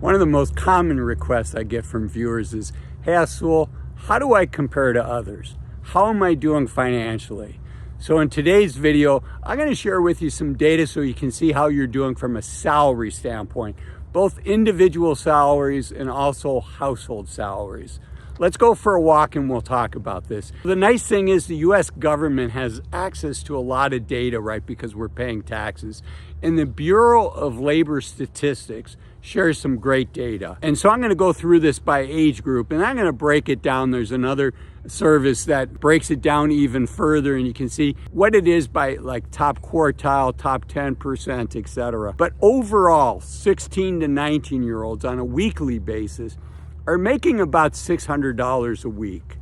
One of the most common requests I get from viewers is, hey Azul, how do I compare to others? How am I doing financially? So in today's video, I'm going to share with you some data so you can see how you're doing from a salary standpoint, both individual salaries and also household salaries. Let's go for a walk and we'll talk about this. The nice thing is the US government has access to a lot of data, right? Because we're paying taxes. And the Bureau of Labor Statistics shares some great data. And so I'm going to go through this by age group and I'm going to break it down. There's another service that breaks it down even further and you can see what it is by like top quartile, top 10%, etc. But overall, 16 to 19-year-olds on a weekly basis are making about $600 a week.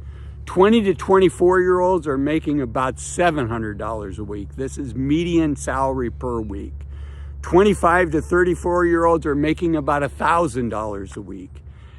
20 to 24-year-olds are making about $700 a week. This is median salary per week. 25 to 34-year-olds are making about $1,000 a week.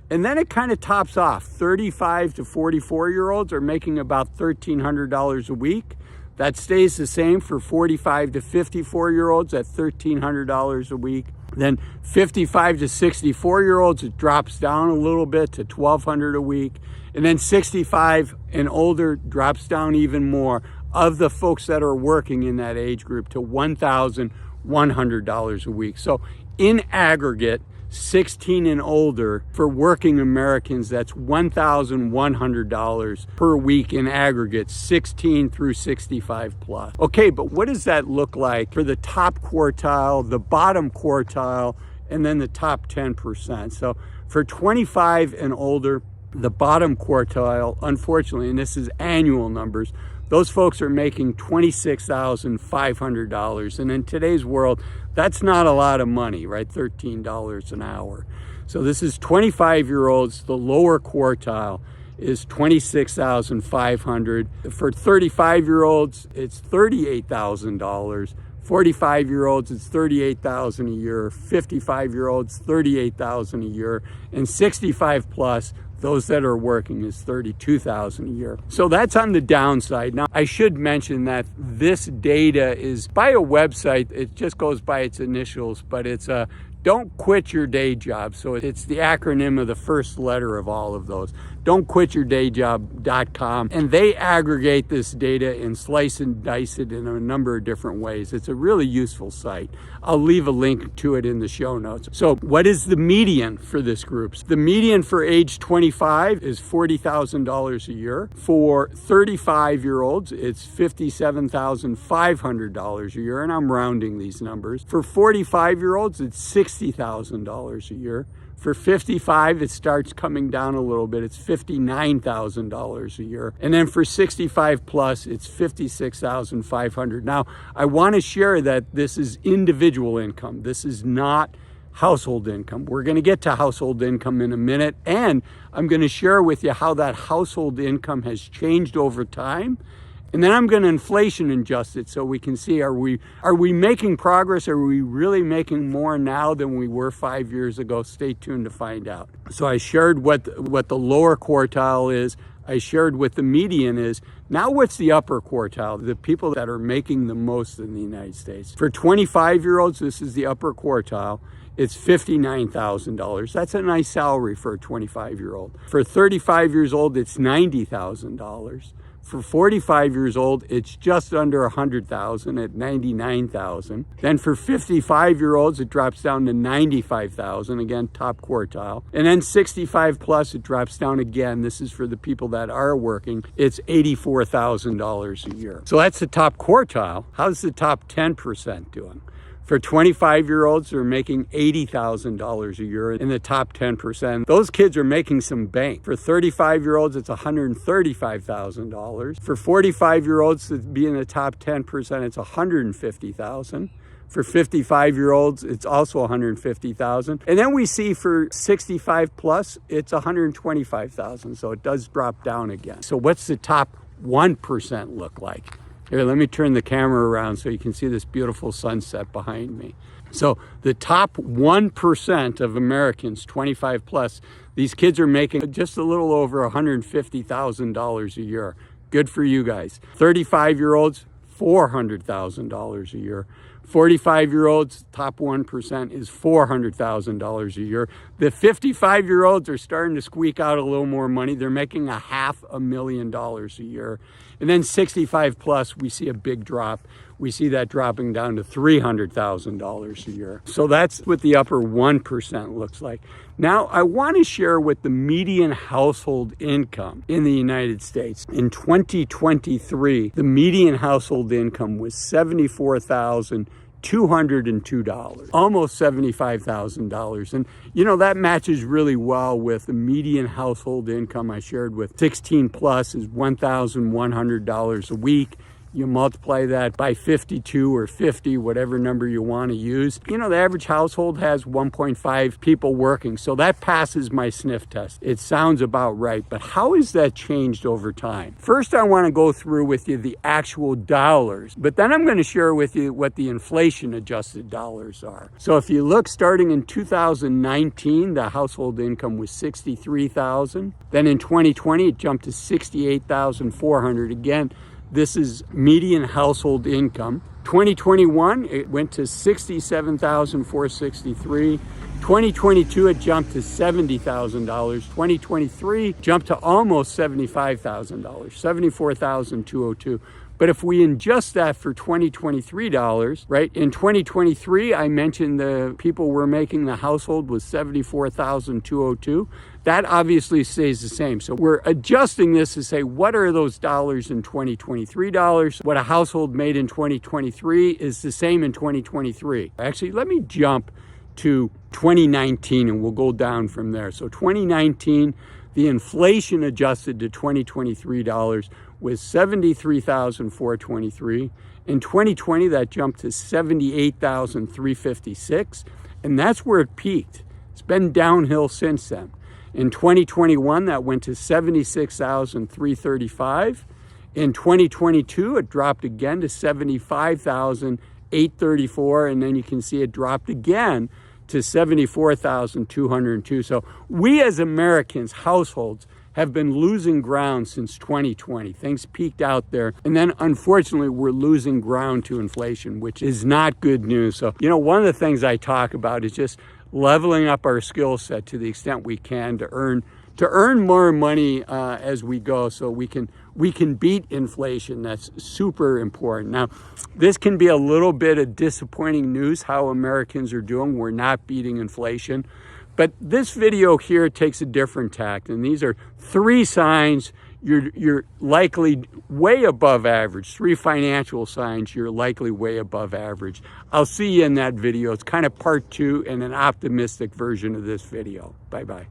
And then it kind of tops off. 35 to 44-year-olds are making about $1,300 a week. That stays the same for 45 to 54-year-olds at $1,300 a week. Then 55 to 64-year-olds, it drops down a little bit to $1,200 a week. And then 65 and older drops down even more of the folks that are working in that age group to $1,100 a week. So in aggregate, 16 and older for working Americans, that's $1,100 per week in aggregate, 16 through 65 plus. Okay, but what does that look like for the top quartile, the bottom quartile, and then the top 10%? So for 25 and older, the bottom quartile, unfortunately, and this is annual numbers, those folks are making $26,500. And in today's world, that's not a lot of money, right? $13 an hour. So this is 25-year-olds. The lower quartile is $26,500. For 35-year-olds, it's $38,000. 45-year-olds, it's $38,000 a year. 55-year-olds, $38,000 a year. And 65 plus, those that are working, is $32,000 a year. So that's on the downside. Now, I should mention that this data is by a website. It just goes by its initials, but it's a Don't Quit Your Day Job. So it's the acronym of the first letter of all of those. Don'tQuitYourDayJob.com. And they aggregate this data and slice and dice it in a number of different ways. It's a really useful site. I'll leave a link to it in the show notes. So what is the median for this group? The median for age 25 is $40,000 a year. For 35-year-olds, it's $57,500 a year, and I'm rounding these numbers. For 45-year-olds, it's $60,000 a year. For 55, it starts coming down a little bit. It's $59,000 a year. And then for 65 plus, it's $56,500. Now, I want to share that this is individual income. This is not household income. We're going to get to household income in a minute, and I'm going to share with you how that household income has changed over time. And then I'm going to inflation adjust it so we can see, are we making progress? Are we really making more now than we were 5 years ago? Stay tuned to find out. So I shared what the lower quartile is. I shared what the median is. Now what's the upper quartile? The people that are making the most in the United States. For 25-year-olds, this is the upper quartile. It's $59,000. That's a nice salary for a 25-year-old. For 35 years old, it's $90,000. For 45 years old, it's just under $100,000 at $99,000. Then for 55-year-olds, it drops down to $95,000, again, top quartile. And then 65 plus, it drops down again. This is for the people that are working. It's $84,000 a year. So that's the top quartile. How's the top 10% doing? For 25-year-olds, they're making $80,000 a year in the top 10%. Those kids are making some bank. For 35-year-olds, it's $135,000. For 45-year-olds, to be in the top 10%, it's $150,000. For 55-year-olds, it's also $150,000. And then we see for 65 plus, it's $125,000. So it does drop down again. So what's the top 1% look like? Here, let me turn the camera around so you can see this beautiful sunset behind me. So the top 1% of Americans, 25 plus, these kids are making just a little over $150,000 a year. Good for you guys. 35-year-olds, $400,000 a year. 45-year-olds, top 1% is $400,000 a year. The 55-year-olds are starting to squeak out a little more money. They're making $500,000 a year. And then 65 plus, we see a big drop. We see that dropping down to $300,000 a year. So that's what the upper 1% looks like. Now, I want to share what the median household income in the United States. In 2023, the median household income was $74,202, almost $75,000. And you know, that matches really well with the median household income I shared with 16 plus is $1,100 a week. You multiply that by 52 or 50, whatever number you want to use. You know, the average household has 1.5 people working, so that passes my sniff test. It sounds about right, but how has that changed over time? First, I want to go through with you the actual dollars, but then I'm going to share with you what the inflation-adjusted dollars are. So if you look, starting in 2019, the household income was $63,000. Then in 2020, it jumped to $68,400. Again, this is median household income. 2021, it went to $67,463. 2022, it jumped to $70,000. 2023 jumped to almost $75,000, $74,202. But if we adjust that for 2023 dollars, right? In 2023, I mentioned the people were making the household was $74,202. That obviously stays the same. So we're adjusting this to say, what are those dollars in 2023 dollars? What a household made in 2023 is the same in 2023. Actually, let me jump to 2019 and we'll go down from there. So 2019, the inflation adjusted to 2023 dollars was $73,423. In 2020, that jumped to $78,356, and that's where it peaked. It's been downhill since then. In 2021, that went to $76,335. In 2022, it dropped again to $75,834, and then you can see it dropped again to $74,202. So we as Americans, households, have been losing ground since 2020. Things peaked out there. And then unfortunately, we're losing ground to inflation, which is not good news. So, you know, one of the things I talk about is just leveling up our skill set to the extent we can to earn more money as we go, so we can beat inflation. That's super important. Now, this can be a little bit of disappointing news how Americans are doing. We're not beating inflation. But this video here takes a different tact, and these are 3 signs you're likely way above average. 3 financial signs you're likely way above average. I'll see you in that video. It's kind of part 2 and an optimistic version of this video. Bye-bye.